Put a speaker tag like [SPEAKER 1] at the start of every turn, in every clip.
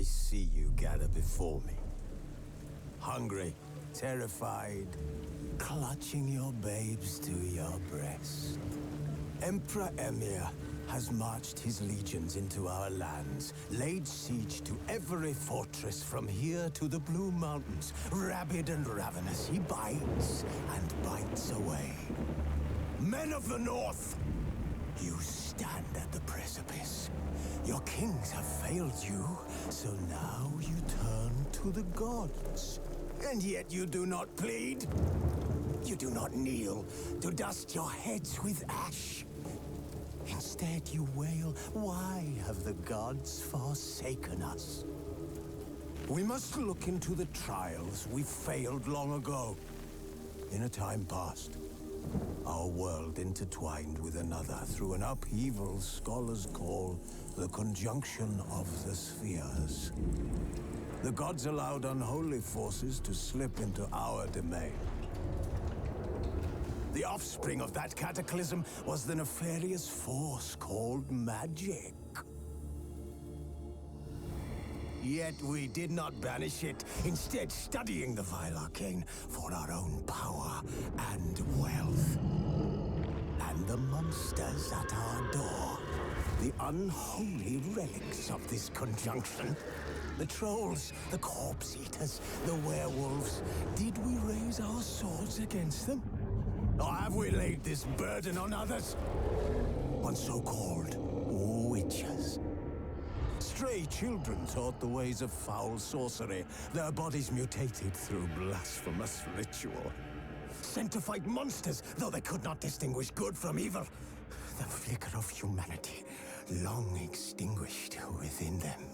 [SPEAKER 1] see you gather before me. Hungry, terrified, clutching your babes to your breast. Emperor Emir has marched his legions into our lands, laid siege to every fortress from here to the Blue Mountains. Rabid and ravenous, he bites and bites away. Men of the North, you stand at the precipice. Your kings have failed you, so now you turn to the gods. And yet you do not plead. You do not kneel to dust your heads with ash. Instead you wail, why have the gods forsaken us? We must look into the trials we failed long ago. In a time past, our world intertwined with another through an upheaval scholars call the conjunction of the spheres. The gods allowed unholy forces to slip into our domain. The offspring of that cataclysm was the nefarious force called magic. Yet we did not banish it, instead studying the vile arcane for our own power and wealth. And the monsters at our door, the unholy relics of this conjunction. The trolls, the corpse eaters, the werewolves. Did we raise our swords against them? Or have we laid this burden on others? On so-called witches. Stray children taught the ways of foul sorcery, their bodies mutated through blasphemous ritual. Sent to fight monsters, though they could not distinguish good from evil. The flicker of humanity, long extinguished within them.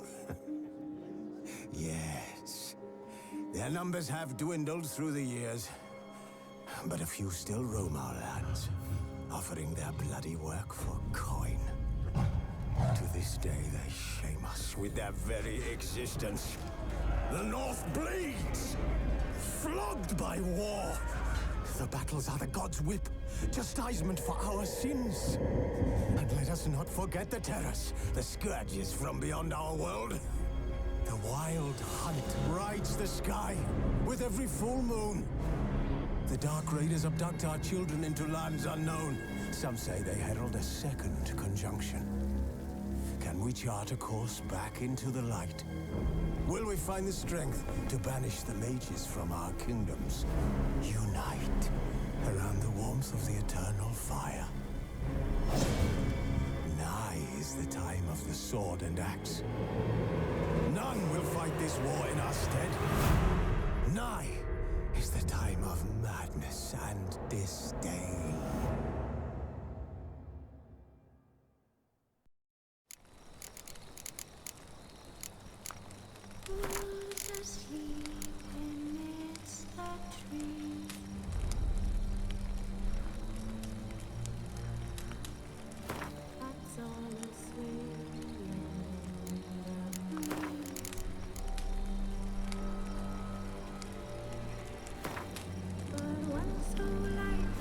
[SPEAKER 1] Yes, their numbers have dwindled through the years. But a few still roam our lands, offering their bloody work for coin. To this day, they shame us with their very existence. The North bleeds, flogged by war. The battles are the gods' whip, chastisement for our sins. And let us not forget the terrors, the scourges from beyond our world. The wild hunt rides the sky with every full moon. The Dark Raiders abduct our children into lands unknown. Some say they herald a second conjunction. Can we chart a course back into the light? Will we find the strength to banish the mages from our kingdoms? Unite around the warmth of the eternal fire. Nigh is the time of the sword and axe. None will fight this war in our stead. Nigh is the time of madness and disdain.
[SPEAKER 2] Who's asleep amidst the trees? That's all asleep in the breeze. But when so light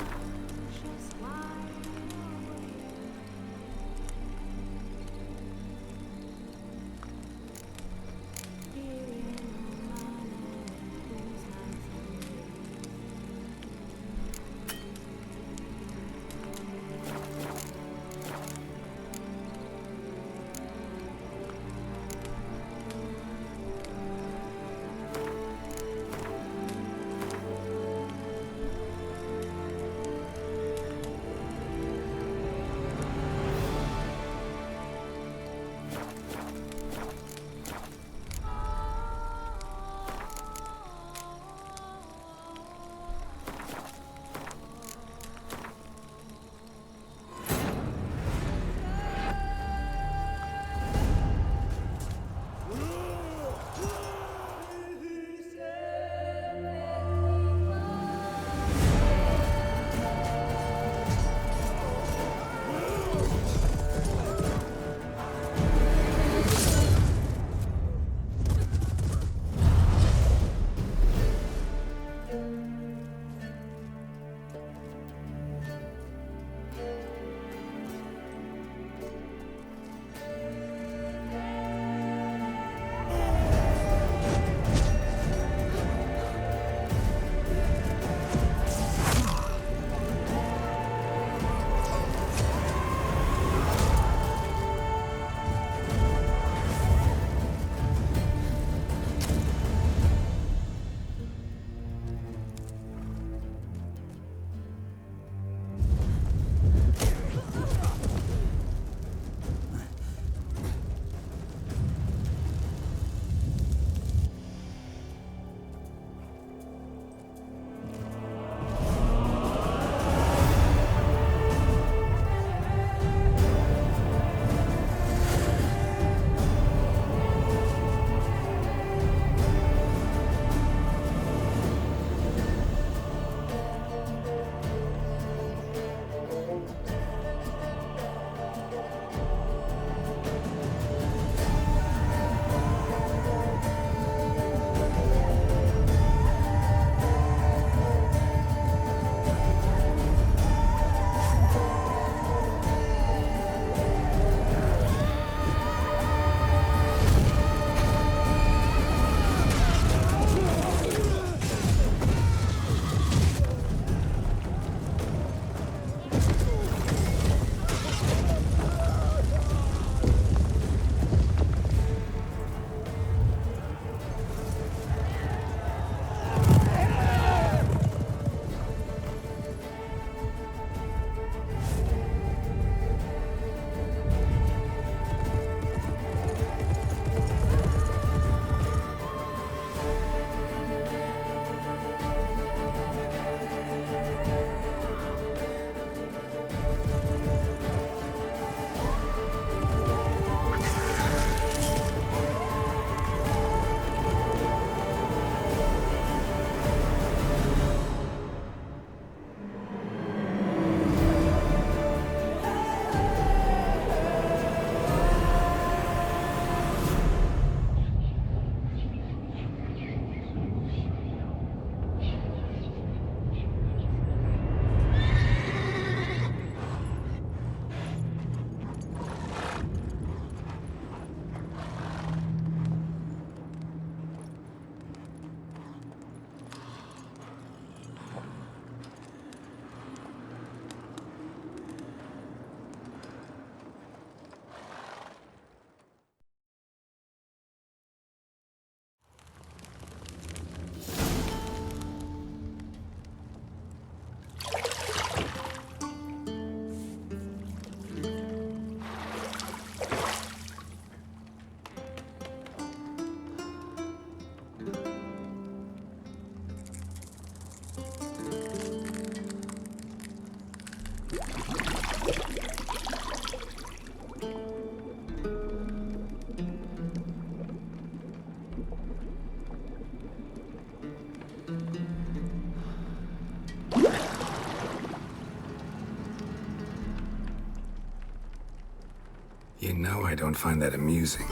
[SPEAKER 3] You know I don't find that amusing.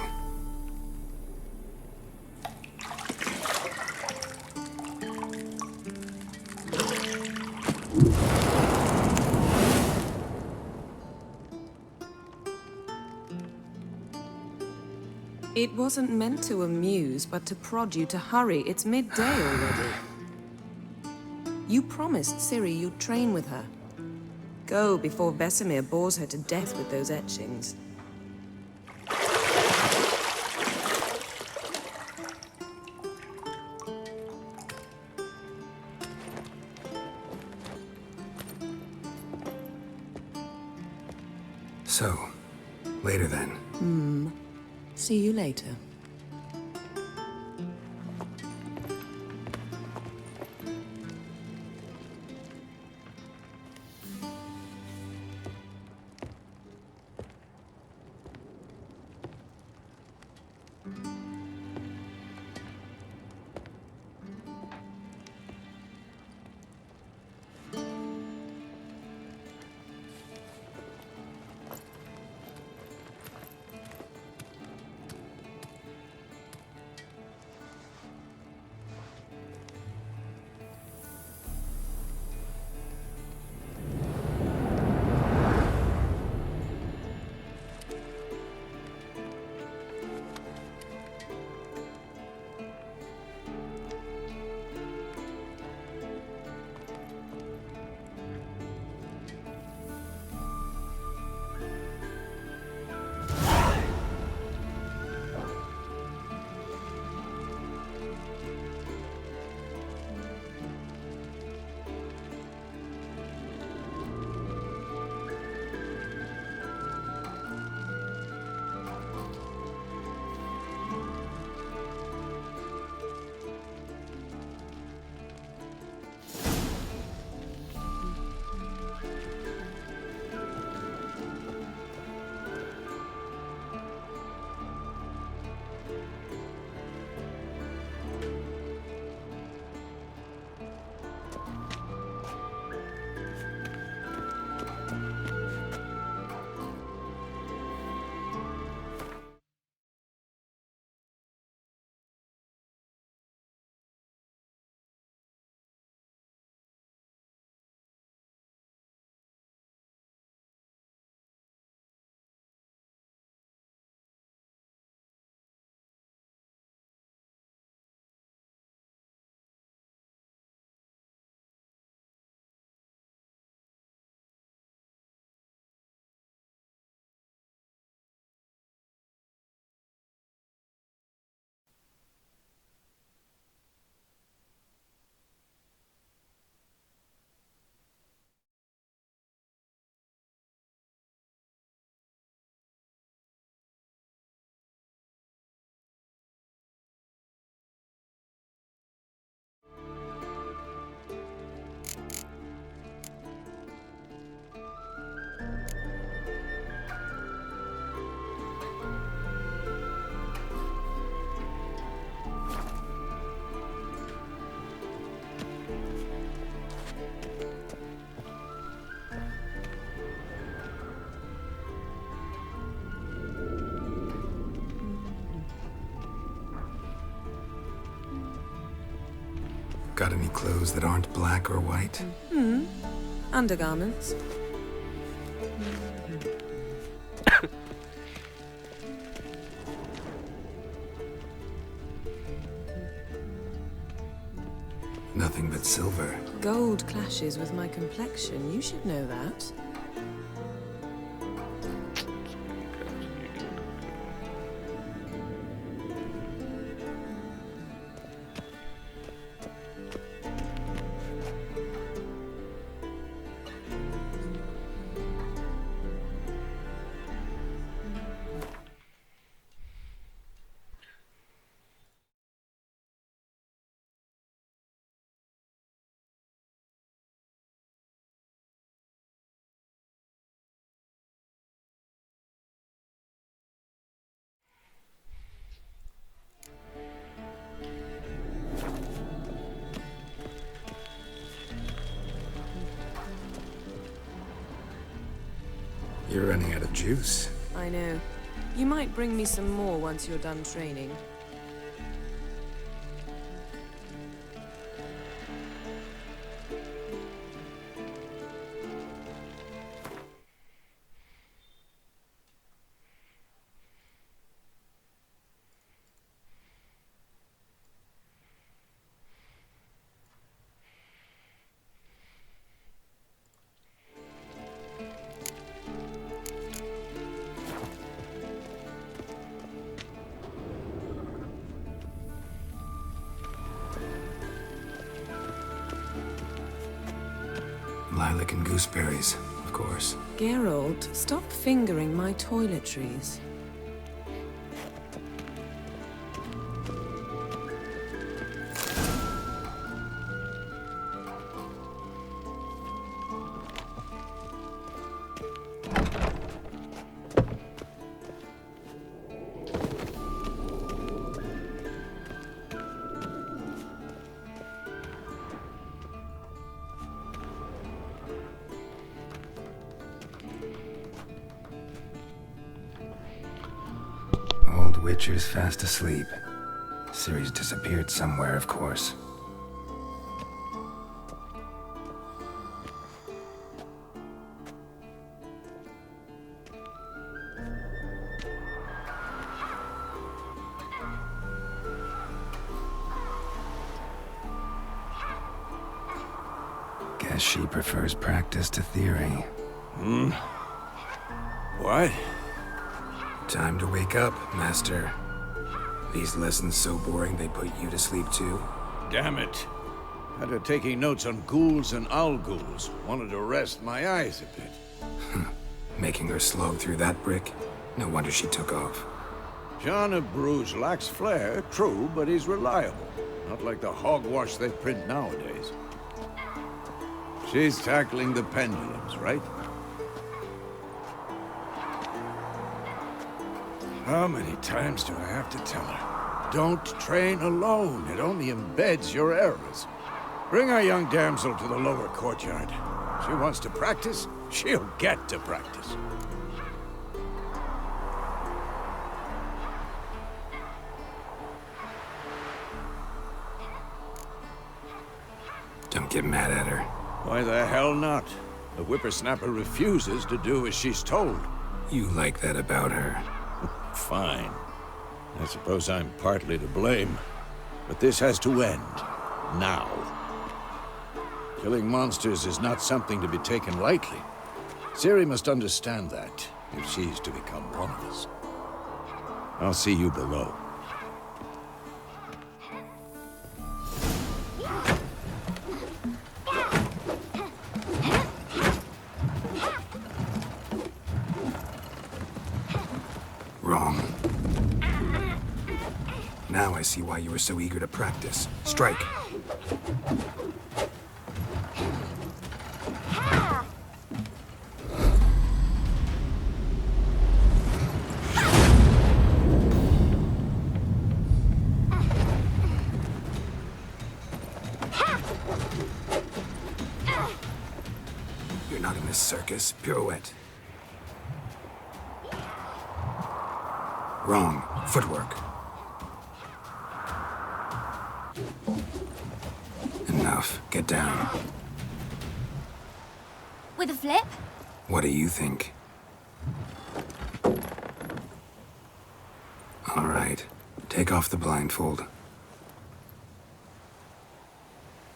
[SPEAKER 4] It wasn't meant to amuse, but to prod you to hurry. It's midday already. You promised Ciri you'd train with her. Go before Vesemir bores her to death with those etchings.
[SPEAKER 3] So, later then.
[SPEAKER 4] See you later.
[SPEAKER 3] Got any clothes that aren't black or white?
[SPEAKER 4] Undergarments.
[SPEAKER 3] Nothing but silver.
[SPEAKER 4] Gold clashes with my complexion. You should know that.
[SPEAKER 3] You're running out of juice.
[SPEAKER 4] I know. You might bring me some more once you're done training.
[SPEAKER 3] Lilac and gooseberries, of course.
[SPEAKER 4] Geralt, stop fingering my toiletries.
[SPEAKER 3] Witcher's fast asleep. Ciri's disappeared somewhere, of course. Guess she prefers practice to theory.
[SPEAKER 5] What?
[SPEAKER 3] Time to wake up, Master. These lessons so boring they put you to sleep too?
[SPEAKER 5] Damn it. Had her taking notes on ghouls and owl-ghouls. Wanted to rest my eyes a bit.
[SPEAKER 3] Making her slog through that brick? No wonder she took off.
[SPEAKER 5] John of Bruges lacks flair, true, but he's reliable. Not like the hogwash they print nowadays. She's tackling the pendulums, right? How many times do I have to tell her? Don't train alone. It only embeds your errors. Bring our young damsel to the lower courtyard. She wants to practice, she'll get to practice.
[SPEAKER 3] Don't get mad at her.
[SPEAKER 5] Why the hell not? The whippersnapper refuses to do as she's told.
[SPEAKER 3] You like that about her.
[SPEAKER 5] Fine. I suppose I'm partly to blame. But this has to end. Now. Killing monsters is not something to be taken lightly. Ciri must understand that, if she's to become one of us. I'll see you below.
[SPEAKER 3] Wrong. Now I see why you were so eager to practice. Strike. You're not in this circus. Pirouette. Wrong. Footwork. Enough. Get down.
[SPEAKER 2] With a flip?
[SPEAKER 3] What do you think? All right. Take off the blindfold.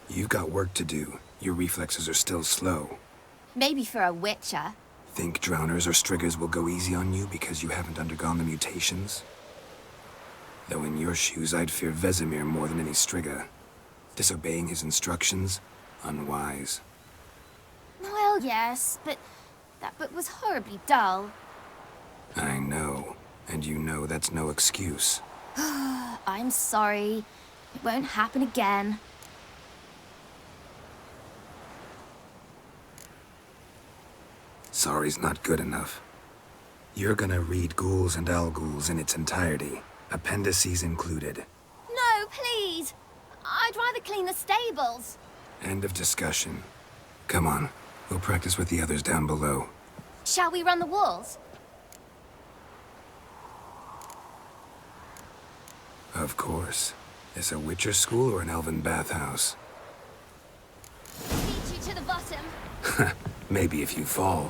[SPEAKER 3] You've got work to do. Your reflexes are still slow.
[SPEAKER 2] Maybe for a witcher.
[SPEAKER 3] Think drowners or striggers will go easy on you because you haven't undergone the mutations? Though in your shoes, I'd fear Vesemir more than any strigger. Disobeying his instructions? Unwise.
[SPEAKER 2] Well, yes, but that book was horribly dull.
[SPEAKER 3] I know. And you know that's no excuse.
[SPEAKER 2] I'm sorry. It won't happen again.
[SPEAKER 3] Sorry's not good enough. You're gonna read Ghouls and Owl-Ghouls in its entirety, appendices included.
[SPEAKER 2] No, please! I'd rather clean the stables.
[SPEAKER 3] End of discussion. Come on, we'll practice with the others down below.
[SPEAKER 2] Shall we run the walls?
[SPEAKER 3] Of course. Is a Witcher school or an elven bathhouse?
[SPEAKER 2] Beat you to the bottom.
[SPEAKER 3] Maybe if you fall.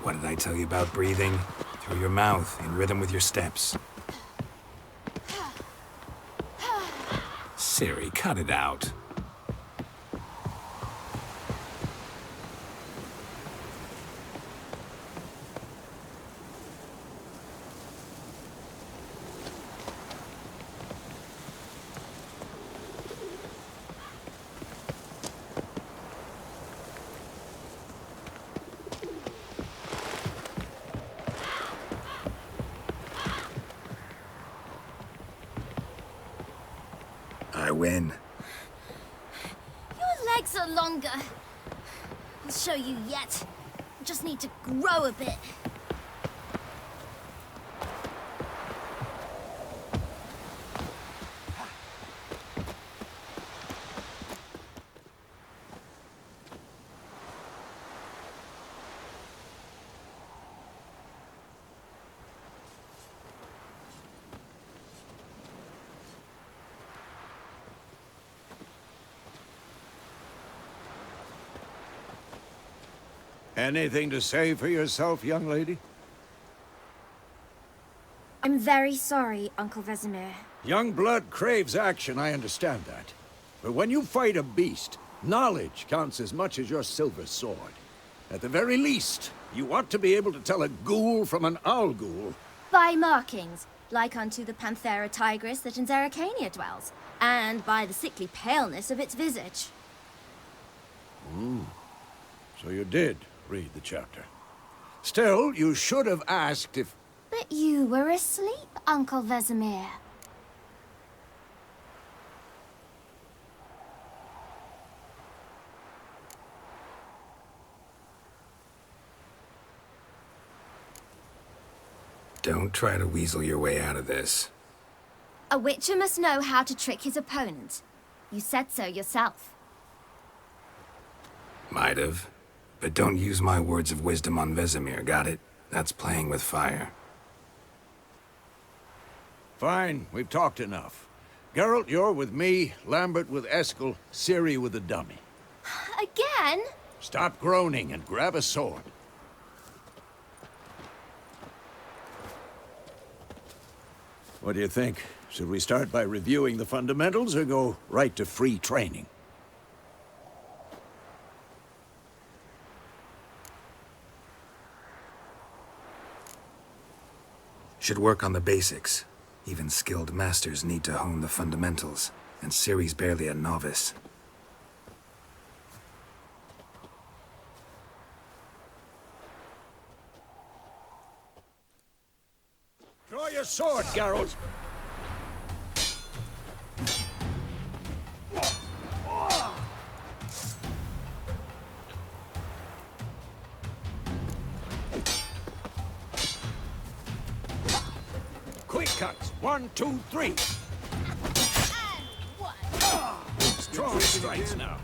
[SPEAKER 3] What did I tell you about breathing? Through your mouth, in rhythm with your steps. Siri, cut it out. I win.
[SPEAKER 2] Your legs are longer. I'll show you yet. I just need to grow a bit.
[SPEAKER 5] Anything to say for yourself, young lady?
[SPEAKER 2] I'm very sorry, Uncle Vesemir.
[SPEAKER 5] Young blood craves action, I understand that. But when you fight a beast, knowledge counts as much as your silver sword. At the very least, you ought to be able to tell a ghoul from an owl ghoul.
[SPEAKER 2] By markings, like unto the Panthera tigris that in Zeracania dwells, and by the sickly paleness of its visage.
[SPEAKER 5] So you did read the chapter. Still, you should have asked if...
[SPEAKER 2] But you were asleep, Uncle Vesemir.
[SPEAKER 3] Don't try to weasel your way out of this.
[SPEAKER 2] A witcher must know how to trick his opponent. You said so yourself.
[SPEAKER 3] Might have. But don't use my words of wisdom on Vesemir, got it? That's playing with fire.
[SPEAKER 5] Fine, we've talked enough. Geralt, you're with me, Lambert with Eskel, Ciri with the dummy.
[SPEAKER 2] Again?
[SPEAKER 5] Stop groaning and grab a sword. What do you think? Should we start by reviewing the fundamentals or go right to free training?
[SPEAKER 3] Should work on the basics. Even skilled masters need to hone the fundamentals, and Ciri's barely a novice.
[SPEAKER 5] Draw your sword, Geralt! Quick cuts. 1, 2, 3. Strong strikes now.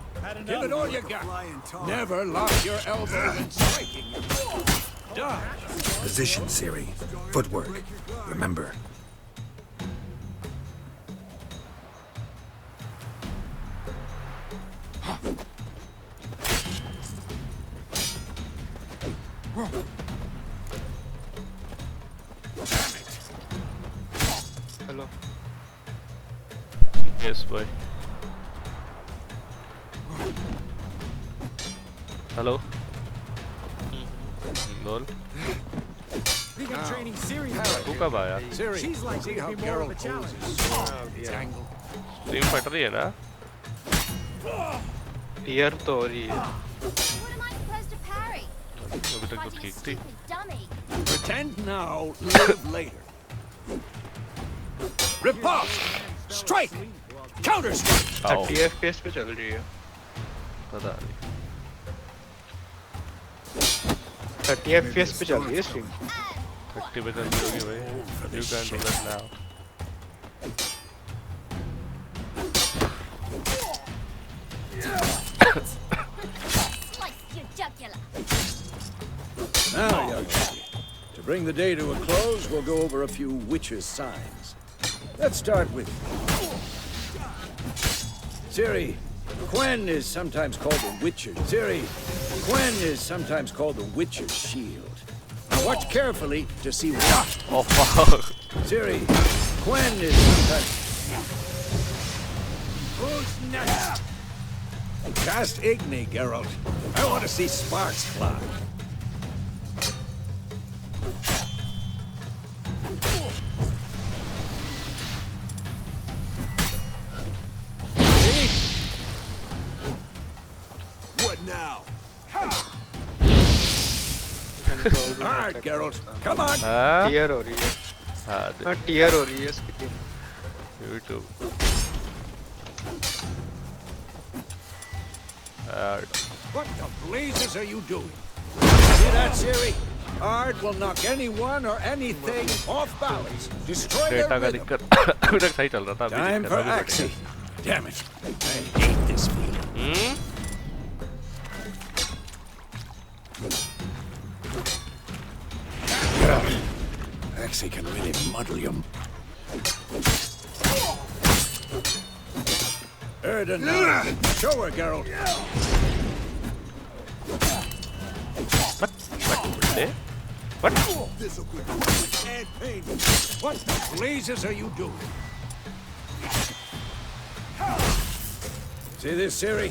[SPEAKER 5] Give it all you got. Never lock your elbow when striking. Dodge.
[SPEAKER 3] Position, Ciri. Footwork. Remember.
[SPEAKER 6] Hello. Yes, boy. Hello. Lol. तू कब आया?
[SPEAKER 5] Ciri, see how Geralt holds his sword tangled.
[SPEAKER 6] Stream फट रही है ना? Year तो हो रही है.
[SPEAKER 2] What am I supposed to parry?
[SPEAKER 6] अभी तक तो
[SPEAKER 2] Fighting a
[SPEAKER 6] ठीक थी.
[SPEAKER 2] stupid dummy.
[SPEAKER 5] Pretend now, live later. Riposte! Strike! Counter strike!
[SPEAKER 6] 30 FPS पे चल रही है. पता नहीं. 30 FPS पे चल रही है स्ट्रीम. 30 पे चल रही होगी भाई. You can do that now.
[SPEAKER 5] bring the day to a close, we'll go over a few witches' signs. Let's start with Ciri. Quen is sometimes called the witcher's. Ciri, Quen is sometimes called the witcher's shield. Now watch carefully to see what.
[SPEAKER 6] Oh fuck.
[SPEAKER 5] Ciri, Quen is sometimes. Who's next? Cast Igni, Geralt. I want to see sparks fly.
[SPEAKER 1] What now?
[SPEAKER 5] Alright, Geralt. Come on.
[SPEAKER 6] हाँ tier हो रही है हाँ tier हो रही है इसकी YouTube
[SPEAKER 5] What the blazes are you doing? See that, Ciri? Ard will knock anyone or anything off balance. Destroy their
[SPEAKER 6] data का
[SPEAKER 5] rhythm.
[SPEAKER 6] दिक्कत अभी तक सही चल रहा था अभी
[SPEAKER 5] Time
[SPEAKER 6] दिक्कत
[SPEAKER 5] for
[SPEAKER 6] अभी बढ़
[SPEAKER 5] Axie. Damn it. I hate this feeling. Axie can really muddle you. Erden now. Show her, Geralt.
[SPEAKER 6] गया What?
[SPEAKER 5] What the blazes are you doing? See this, Ciri?